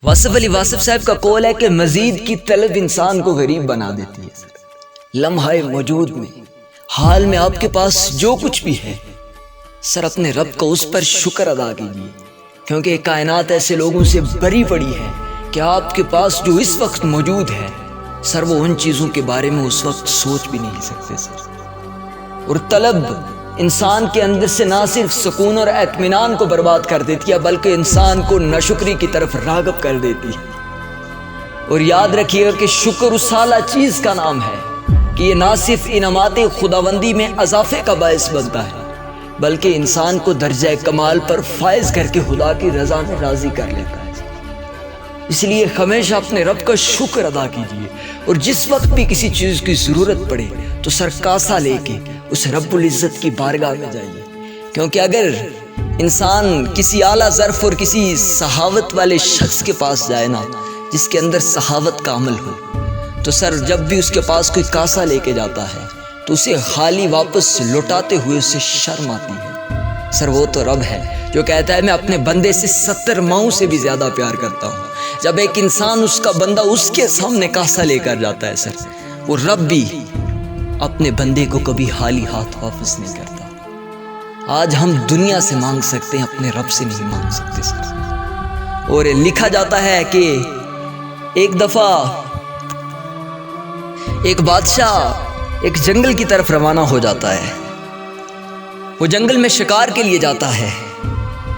واصف علی واصف صاحب کا قول ہے کہ مزید کی طلب انسان کو غریب بنا دیتی ہے۔ لمحہ موجود میں حال میں آپ کے پاس جو کچھ بھی ہے سر اپنے رب کا اس پر شکر ادا کیجیے، کیونکہ کائنات ایسے لوگوں سے بری پڑی ہے کہ آپ کے پاس جو اس وقت موجود ہے سر وہ ان چیزوں کے بارے میں اس وقت سوچ بھی نہیں سکتے سر۔ اور طلب انسان کے اندر سے نہ صرف سکون اور اطمینان کو برباد کر دیتی ہے بلکہ انسان کو ناشکری کی طرف راغب کر دیتی ہے۔ اور یاد رکھیے گا کہ شکر اس اعلیٰ چیز کا نام ہے کہ یہ نہ صرف انعامات خداوندی میں اضافے کا باعث بنتا ہے بلکہ انسان کو درجہ کمال پر فائز کر کے خدا کی رضا میں راضی کر لیتا ہے۔ اس لیے ہمیشہ اپنے رب کا شکر ادا کیجیے، اور جس وقت بھی کسی چیز کی ضرورت پڑے تو سر کاسا لے کے اس رب العزت کی بارگاہ میں جائیے، کیونکہ اگر انسان کسی اعلیٰ ظرف اور کسی سخاوت والے شخص کے پاس جائے نا جس کے اندر سخاوت کا عمل ہو تو سر جب بھی اس کے پاس کوئی کاسا لے کے جاتا ہے تو اسے خالی واپس لوٹاتے ہوئے اسے شرم آتی ہے۔ سر وہ تو رب ہے جو کہتا ہے میں اپنے بندے سے 70 ماؤں سے بھی زیادہ پیار کرتا ہوں۔ جب ایک انسان اس کا بندہ اس کے سامنے کاسا لے کر جاتا ہے سر وہ رب بھی اپنے بندے کو کبھی خالی ہاتھ واپس نہیں کرتا۔ آج ہم دنیا سے مانگ سکتے ہیں، اپنے رب سے نہیں مانگ سکتے سر۔ اور لکھا جاتا ہے کہ ایک دفعہ ایک بادشاہ ایک جنگل کی طرف روانہ ہو جاتا ہے۔ وہ جنگل میں شکار کے لیے جاتا ہے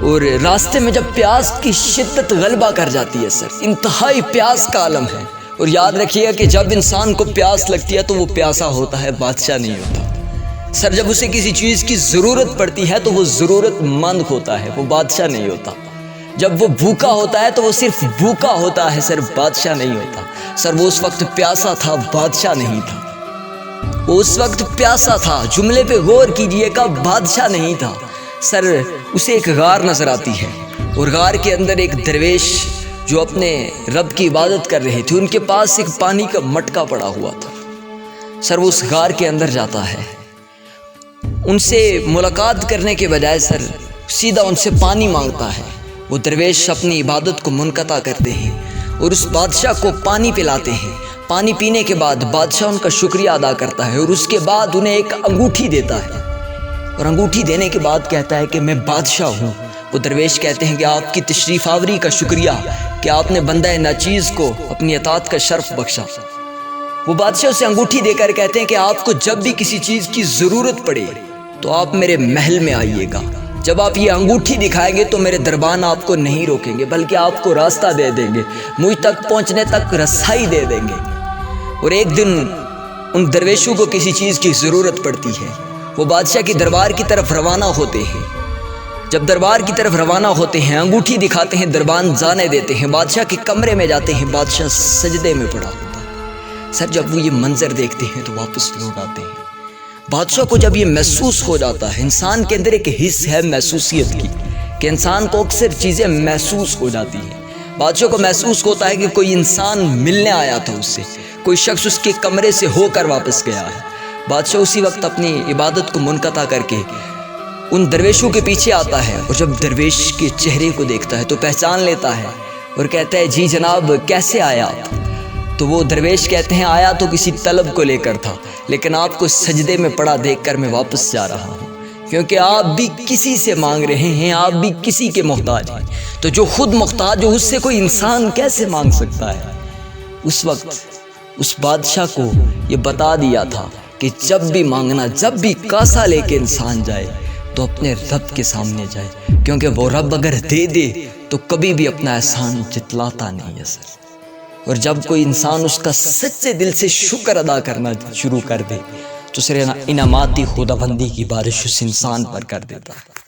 اور راستے میں جب پیاس کی شدت غلبہ کر جاتی ہے سر، انتہائی پیاس کا عالم ہے۔ اور یاد رکھیے گا کہ جب انسان کو پیاس لگتی ہے تو وہ پیاسا ہوتا ہے، بادشاہ نہیں ہوتا سر۔ جب اسے کسی چیز کی ضرورت پڑتی ہے تو وہ ضرورت مند ہوتا ہے، وہ بادشاہ نہیں ہوتا۔ جب وہ بھوکا ہوتا ہے تو وہ صرف بھوکا ہوتا ہے سر، بادشاہ نہیں ہوتا سر۔ وہ اس وقت پیاسا تھا، بادشاہ نہیں تھا۔ وہ اس وقت پیاسا تھا، جملے پہ غور کیجئے گا، بادشاہ نہیں تھا سر۔ اسے ایک غار نظر آتی ہے اور غار کے اندر ایک درویش جو اپنے رب کی عبادت کر رہے تھے، ان کے پاس ایک پانی کا مٹکا پڑا ہوا تھا سر۔ وہ اس غار کے اندر جاتا ہے، ان سے ملاقات کرنے کے بجائے سر سیدھا ان سے پانی مانگتا ہے۔ وہ درویش اپنی عبادت کو منقطع کرتے ہیں اور اس بادشاہ کو پانی پلاتے ہیں۔ پانی پینے کے بعد بادشاہ ان کا شکریہ ادا کرتا ہے اور اس کے بعد انہیں ایک انگوٹھی دیتا ہے، اور انگوٹھی دینے کے بعد کہتا ہے کہ میں بادشاہ ہوں۔ وہ درویش کہتے ہیں کہ آپ کی تشریف آوری کا شکریہ کہ آپ نے بندہ ناچیز کو اپنی اطاعت کا شرف بخشا۔ وہ بادشاہ اسے انگوٹھی دے کر کہتے ہیں کہ آپ کو جب بھی کسی چیز کی ضرورت پڑے تو آپ میرے محل میں آئیے گا۔ جب آپ یہ انگوٹھی دکھائیں گے تو میرے دربان آپ کو نہیں روکیں گے بلکہ آپ کو راستہ دے دیں گے، مجھ تک پہنچنے تک رسائی دے دیں گے۔ اور ایک دن ان درویشوں کو کسی چیز کی ضرورت پڑتی ہے، وہ بادشاہ کی دربار کی طرف روانہ ہوتے ہیں۔ جب دربار کی طرف روانہ ہوتے ہیں، انگوٹھی دکھاتے ہیں، دربان جانے دیتے ہیں، بادشاہ کے کمرے میں جاتے ہیں، بادشاہ سجدے میں پڑا ہوتا ہے سر۔ جب وہ یہ منظر دیکھتے ہیں تو واپس لوٹ آتے ہیں۔ بادشاہ کو جب یہ محسوس ہو جاتا ہے، انسان کے اندر ایک حص ہے محسوسیت کی کہ انسان کو اکثر چیزیں محسوس ہو جاتی ہیں۔ بادشاہ کو محسوس ہوتا ہے کہ کوئی انسان ملنے آیا تھا اس سے، کوئی شخص اس کے کمرے سے ہو کر واپس گیا ہے۔ بادشاہ اسی وقت اپنی عبادت کو منقطع کر کے ان درویشوں کے پیچھے آتا ہے، اور جب درویش کے چہرے کو دیکھتا ہے تو پہچان لیتا ہے اور کہتا ہے جی جناب کیسے آیا آپ؟ تو وہ درویش کہتے ہیں آیا تو کسی طلب کو لے کر تھا، لیکن آپ کو سجدے میں پڑا دیکھ کر میں واپس جا رہا ہوں، کیونکہ آپ بھی کسی سے مانگ رہے ہیں، آپ بھی کسی کے محتاج ہیں۔ تو جو خود محتاج ہو اس سے کوئی انسان کیسے مانگ سکتا ہے؟ اس وقت اس بادشاہ کو یہ بتا دیا تھا کہ جب بھی مانگنا، جب بھی کاسا لے کے انسان جائے تو اپنے رب کے سامنے جائے، کیونکہ وہ رب اگر دے دے تو کبھی بھی اپنا احسان جتلاتا نہیں ہے سر۔ اور جب کوئی انسان اس کا سچے دل سے شکر ادا کرنا شروع کر دے تو سر انعاماتی خداوندی کی بارش اس انسان پر کر دیتا ہے۔